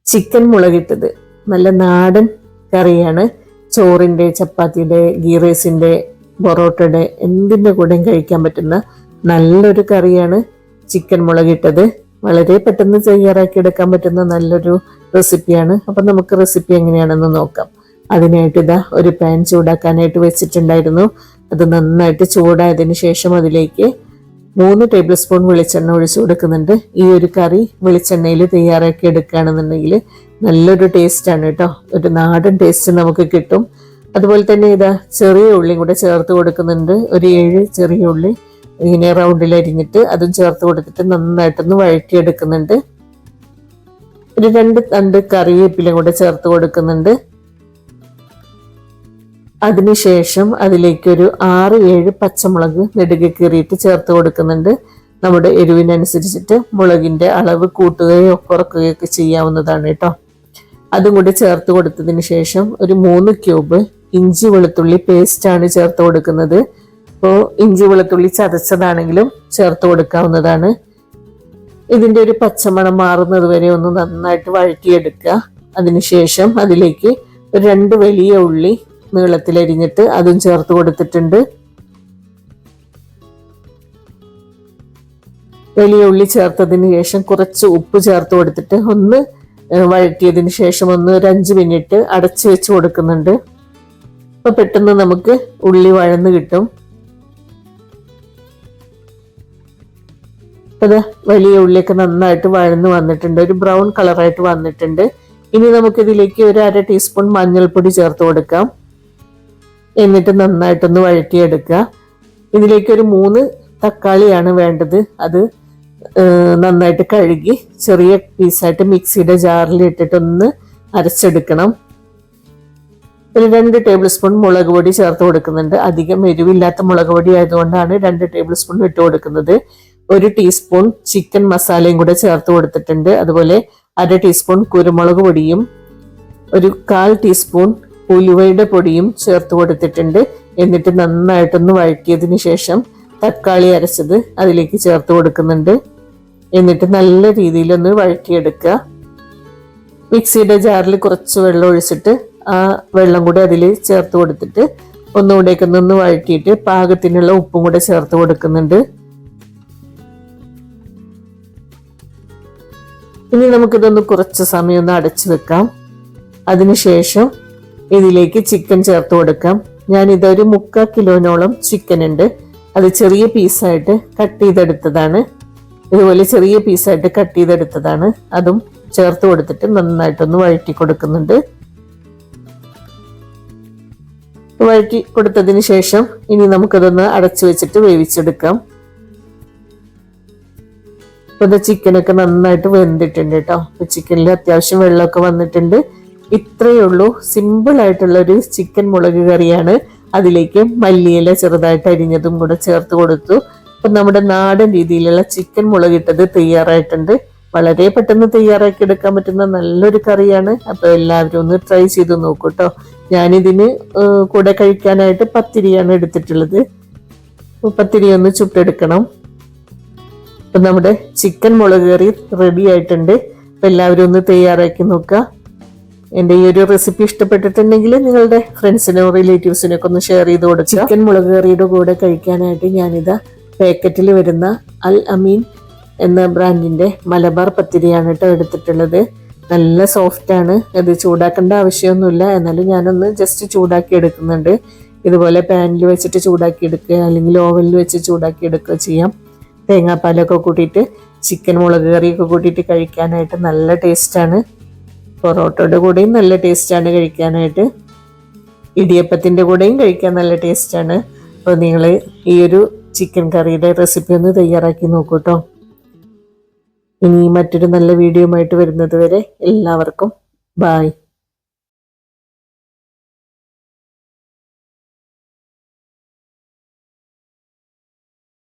Chicken മുളകിട്ടത് നല്ല നാടൻ കറിയാണ്. ചോറിൻ്റെ, ചപ്പാത്തിയുടെ, ഗീ റൈസിൻ്റെ, പൊറോട്ടയുടെ എന്തിൻ്റെ കൂടെയും കഴിക്കാൻ പറ്റുന്ന നല്ലൊരു കറിയാണ് ചിക്കൻ മുളകിട്ടത്. വളരെ പെട്ടെന്ന് തയ്യാറാക്കി എടുക്കാൻ പറ്റുന്ന നല്ലൊരു റെസിപ്പിയാണ്. അപ്പം നമുക്ക് റെസിപ്പി എങ്ങനെയാണെന്ന് നോക്കാം. അതിനായിട്ട് ഇതാ ഒരു പാൻ ചൂടാക്കാനായിട്ട് വെച്ചിട്ടുണ്ടായിരുന്നു. അത് നന്നായിട്ട് ചൂടായതിനു ശേഷം അതിലേക്ക് 3 ടേബിൾ സ്പൂൺ വെളിച്ചെണ്ണ ഒഴിച്ചു കൊടുക്കുന്നുണ്ട്. ഈ ഒരു കറി വെളിച്ചെണ്ണയിൽ തയ്യാറാക്കി എടുക്കുകയാണെന്നുണ്ടെങ്കിൽ നല്ലൊരു ടേസ്റ്റാണ് കേട്ടോ. ഒരു നാടൻ ടേസ്റ്റ് നമുക്ക് കിട്ടും. അതുപോലെ തന്നെ ഇതാ ചെറിയ ഉള്ളിയും കൂടെ ചേർത്ത് കൊടുക്കുന്നുണ്ട്. ഒരു 7 ചെറിയ ഉള്ളി ഇങ്ങനെ റൗണ്ടിൽ അരിഞ്ഞിട്ട് അതും ചേർത്ത് കൊടുത്തിട്ട് നന്നായിട്ടൊന്ന് വഴറ്റിയെടുക്കുന്നുണ്ട്. ഒരു 2 തണ്ട് കറിവേപ്പിലയും കൂടെ ചേർത്ത് കൊടുക്കുന്നുണ്ട്. അതിനുശേഷം അതിലേക്ക് ഒരു 6-7 പച്ചമുളക് നെടുകെ കീറിയിട്ട് ചേർത്ത് കൊടുക്കുന്നുണ്ട്. നമ്മുടെ എരിവിനനുസരിച്ചിട്ട് മുളകിന്റെ അളവ് കൂട്ടുകയോ കുറക്കുകയോ ഒക്കെ ചെയ്യാവുന്നതാണ് കേട്ടോ. അതും കൂടി ചേർത്ത് കൊടുത്തതിന് ശേഷം ഒരു 3 ക്യൂബ് ഇഞ്ചി വെളുത്തുള്ളി പേസ്റ്റാണ് ചേർത്ത് കൊടുക്കുന്നത്. അപ്പോൾ ഇഞ്ചി വെളുത്തുള്ളി ചതച്ചതാണെങ്കിലും ചേർത്ത് കൊടുക്കാവുന്നതാണ്. ഇതിന്റെ ഒരു പച്ചമണം മാറുന്നത് വരെ ഒന്ന് നന്നായിട്ട് വഴറ്റിയെടുക്കുക. അതിനുശേഷം അതിലേക്ക് ഒരു 2 വലിയ ഉള്ളി നീളത്തിലരിഞ്ഞിട്ട് അതും ചേർത്ത് കൊടുത്തിട്ടുണ്ട്. വലിയ ഉള്ളി ചേർത്തതിന് ശേഷം കുറച്ച് ഉപ്പ് ചേർത്ത് കൊടുത്തിട്ട് ഒന്ന് വഴറ്റിയതിന് ശേഷം ഒരു 5 മിനിറ്റ് അടച്ചു വെച്ച് കൊടുക്കുന്നുണ്ട്. അപ്പൊ പെട്ടെന്ന് നമുക്ക് ഉള്ളി വഴന്ന് കിട്ടും. അത് വലിയ ഉള്ളിയൊക്കെ നന്നായിട്ട് വഴന്ന് വന്നിട്ടുണ്ട്. ഒരു ബ്രൗൺ കളറായിട്ട് വന്നിട്ടുണ്ട്. ഇനി നമുക്കിതിലേക്ക് ഒരു 1/2 ടീസ്പൂൺ മഞ്ഞൾപ്പൊടി ചേർത്ത് കൊടുക്കാം. എന്നിട്ട് നന്നായിട്ടൊന്ന് വഴറ്റിയെടുക്കുക. ഇതിലേക്ക് ഒരു 3 തക്കാളിയാണ് വേണ്ടത്. അത് നന്നായിട്ട് കഴുകി ചെറിയ പീസായിട്ട് മിക്സിയുടെ ജാറിൽ ഇട്ടിട്ടൊന്ന് അരച്ചെടുക്കണം. ഒരു 2 ടേബിൾ സ്പൂൺ മുളക് പൊടി ചേർത്ത് കൊടുക്കുന്നുണ്ട്. അധികം എരിവില്ലാത്ത മുളക് പൊടി ആയതുകൊണ്ടാണ് 2 ടേബിൾ സ്പൂൺ ഇട്ട് കൊടുക്കുന്നത്. 1 ടീസ്പൂൺ ചിക്കൻ മസാലയും കൂടെ ചേർത്ത് കൊടുത്തിട്ടുണ്ട്. അതുപോലെ 1/2 ടീസ്പൂൺ കുരുമുളക് പൊടിയും ഒരു 1/4 ടീസ്പൂൺ ഉലുവയുടെ പൊടിയും ചേർത്ത് കൊടുത്തിട്ടുണ്ട്. എന്നിട്ട് നന്നായിട്ടൊന്ന് വഴറ്റിയതിന് ശേഷം തക്കാളി അരച്ചത് അതിലേക്ക് ചേർത്ത് കൊടുക്കുന്നുണ്ട്. എന്നിട്ട് നല്ല രീതിയിലൊന്ന് വഴറ്റിയെടുക്കുക. മിക്സിയുടെ ജാറിൽ കുറച്ച് വെള്ളം ഒഴിച്ചിട്ട് ആ വെള്ളം കൂടെ അതിൽ ചേർത്ത് കൊടുത്തിട്ട് ഒന്നുകൂടെയൊക്കെ വഴറ്റിയിട്ട് പാകത്തിനുള്ള ഉപ്പും കൂടെ ചേർത്ത് കൊടുക്കുന്നുണ്ട്. ഇനി നമുക്കിതൊന്ന് കുറച്ച് സമയം ഒന്ന് അടച്ചു വെക്കാം. അതിനുശേഷം ഇതിലേക്ക് ചിക്കൻ ചേർത്ത് കൊടുക്കാം. ഞാനിതൊരു 3/4 കിലോനോളം ചിക്കൻ ഉണ്ട്. അത് ചെറിയ പീസായിട്ട് കട്ട് ചെയ്തെടുത്തതാണ്. ഇതുപോലെ ചെറിയ പീസായിട്ട് കട്ട് ചെയ്തെടുത്തതാണ്. അതും ചേർത്ത് കൊടുത്തിട്ട് നന്നായിട്ടൊന്ന് വഴറ്റി കൊടുക്കുന്നുണ്ട്. വഴറ്റി കൊടുത്തതിന് ശേഷം ഇനി നമുക്കതൊന്ന് അടച്ചു വെച്ചിട്ട് വേവിച്ചെടുക്കാം. ഇപ്പൊ ചിക്കനൊക്കെ നന്നായിട്ട് വെന്തിട്ടുണ്ട് കേട്ടോ. ചിക്കനിൽ അത്യാവശ്യം വെള്ളമൊക്കെ വന്നിട്ടുണ്ട്. ഇത്രയേ ഉള്ളൂ. സിമ്പിൾ ആയിട്ടുള്ള ഒരു ചിക്കൻ മുളക് കറിയാണ്. അതിലേക്ക് മല്ലിയില ചെറുതായിട്ട് അരിഞ്ഞതും കൂടെ ചേർത്ത് കൊടുത്തു. അപ്പൊ നമ്മുടെ നാടൻ രീതിയിലുള്ള ചിക്കൻ മുളകിട്ടത് തയ്യാറായിട്ടുണ്ട്. വളരെ പെട്ടെന്ന് തയ്യാറാക്കി എടുക്കാൻ പറ്റുന്ന നല്ലൊരു കറിയാണ്. അപ്പൊ എല്ലാവരും ഒന്ന് ട്രൈ ചെയ്ത് നോക്കൂ കേട്ടോ. ഞാനിതിന് കൂടെ കഴിക്കാനായിട്ട് പത്തിരിയാണ് എടുത്തിട്ടുള്ളത്. പത്തിരി ഒന്ന് ചുട്ടെടുക്കണം. അപ്പൊ നമ്മുടെ ചിക്കൻ മുളക് കറി റെഡി ആയിട്ടുണ്ട്. അപ്പൊ എല്ലാവരും ഒന്ന് തയ്യാറാക്കി നോക്കുക. എൻ്റെ ഈ ഒരു റെസിപ്പി ഇഷ്ടപ്പെട്ടിട്ടുണ്ടെങ്കിൽ നിങ്ങളുടെ ഫ്രണ്ട്സിനോ റിലേറ്റീവ്സിനോ ഒക്കെ ഒന്ന് ഷെയർ ചെയ്ത് കൊടുക്കുക. ചിക്കൻ മുളക് കറിയുടെ കൂടെ കഴിക്കാനായിട്ട് ഞാനിതാ പാക്കറ്റിൽ വരുന്ന അൽ അമീൻ എന്ന ബ്രാൻഡിന്റെ മലബാർ പത്തിരിയാണ് കേട്ടോ എടുത്തിട്ടുള്ളത്. നല്ല സോഫ്റ്റ് ആണ്. അത് ചൂടാക്കേണ്ട ആവശ്യമൊന്നുമില്ല. എന്നാലും ഞാനൊന്ന് ജസ്റ്റ് ചൂടാക്കി എടുക്കുന്നുണ്ട്. ഇതുപോലെ പാനിൽ വെച്ചിട്ട് ചൂടാക്കി എടുക്കുക, അല്ലെങ്കിൽ ഓവനിൽ വെച്ച് ചൂടാക്കി എടുക്കുക ചെയ്യാം. തേങ്ങാപ്പാലൊക്കെ കൂട്ടിയിട്ട് ചിക്കൻ മുളക് കറിയൊക്കെ കൂട്ടിയിട്ട് കഴിക്കാനായിട്ട് നല്ല ടേസ്റ്റാണ്. പൊറോട്ടയുടെ കൂടെയും നല്ല ടേസ്റ്റാണ് കഴിക്കാനായിട്ട്. ഇടിയപ്പത്തിൻ്റെ കൂടെയും കഴിക്കാൻ നല്ല ടേസ്റ്റാണ്. അപ്പോൾ നിങ്ങൾ ഈ ഒരു ചിക്കൻ കറിയുടെ റെസിപ്പി ഒന്ന് തയ്യാറാക്കി നോക്കൂ കേട്ടോ. ഇനി മറ്റൊരു നല്ല വീഡിയോ ആയിട്ട് വരുന്നത് വരെ എല്ലാവർക്കും ബായ്.